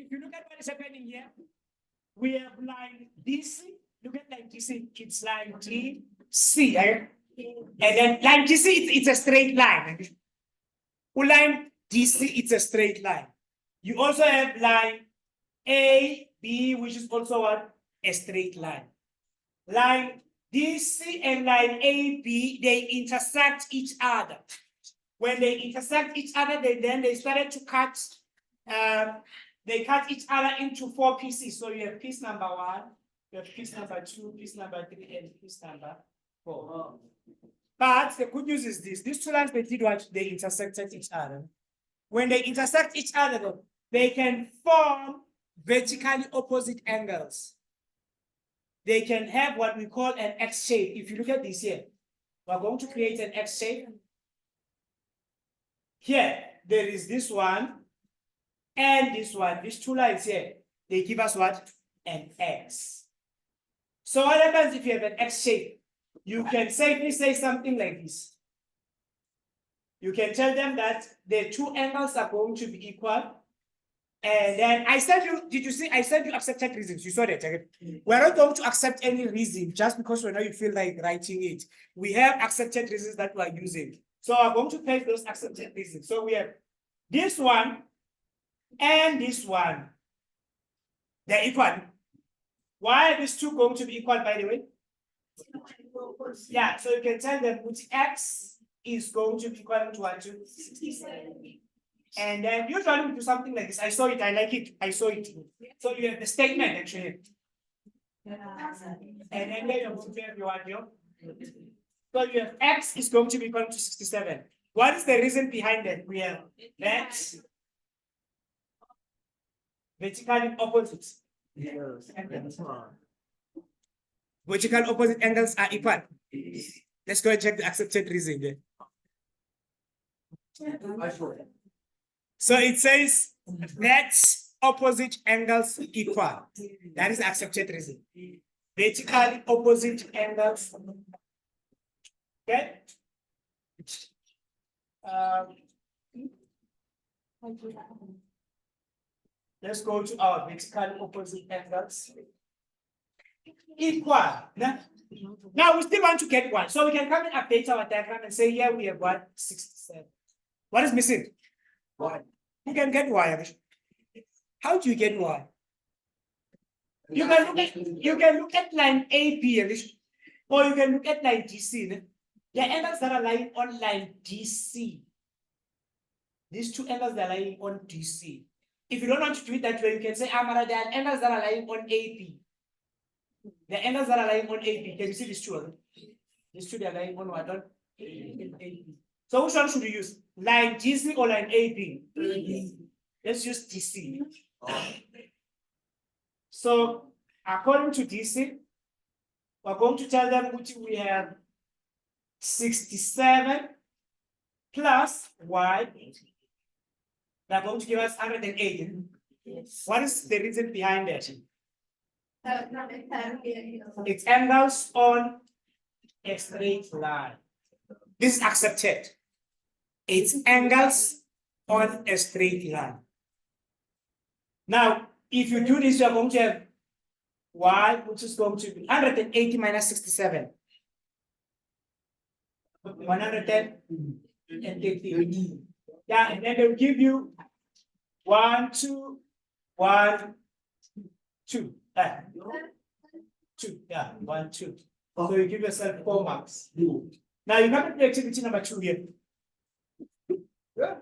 if you look at what is happening here, we have line DC. Look at line DC. It's line DC. Right? And then line DC, it's a straight line. Line DC, it's a straight line. You also have line AB, which is also what? A straight line. Line DC and line AB, they intersect each other. When they intersect each other, they started to cut. They cut each other into 4 pieces. So you have piece number 1, you have piece number 2, piece number 3, and piece number 4. But the good news is this: these two lines, they did what? They intersected each other. When they intersect each other, though, they can form vertically opposite angles. They can have what we call an X shape. If you look at this here, we're going to create an X shape. Here, there is this one and this one. These two lines here, they give us what? An X. So what happens if you have an X shape? You can safely say something like this. You can tell them that the two angles are going to be equal. And then I said you, did you see? I said you accepted reasons. You saw that. Okay? We're not going to accept any reason just because we know you feel like writing it. We have accepted reasons that we are using. So I'm going to paste those accepted reasons. So we have this one and this one. They're equal. Why are these two going to be equal, by the way? Yeah, so you can tell them which X is going to be equal to what? 67. And then usually we do something like this. I saw it, I like it, I saw it. So you have the statement actually. And then you're going to have your value. So you have X is going to be equal to 67. What is the reason behind that? We have that vertically opposite. Vertical opposite angles are equal. Let's go and check the accepted reason there. So it says that opposite angles equal. That is accepted reason. Vertically opposite angles. Okay. Let's go to our vertical opposite angles. Equal. Now we still want to get 1. So we can come and update our diagram and say here we have 67. What is missing? 1. You can get Y. How do you get Y? You can look at line AB, or you can look at line DC. The angles that are lying on line DC. These two angles that are lying on DC. If you don't want to do it that way, you can say, Amara, there are angles that are lying on AB. The angles that are lying on AB. Can you see these two? These two, they are lying on what? On AB. So which one should we use? Line DC or line AB? Let's use DC. So according to DC, we're going to tell them which we have 67 plus Y. They're going to give us 108. Yes. What is the reason behind that? It's angles on a straight line. This is accepted. It's angles on a straight line. Now, if you do this, you're going to have Y, which is going to be 180 minus 67. 180. Yeah, and then they'll give you 1, 2, 1, 2. 2. Yeah, 1, 2. So you give yourself 4 marks. Now you come to activity number 2 here. Yeah.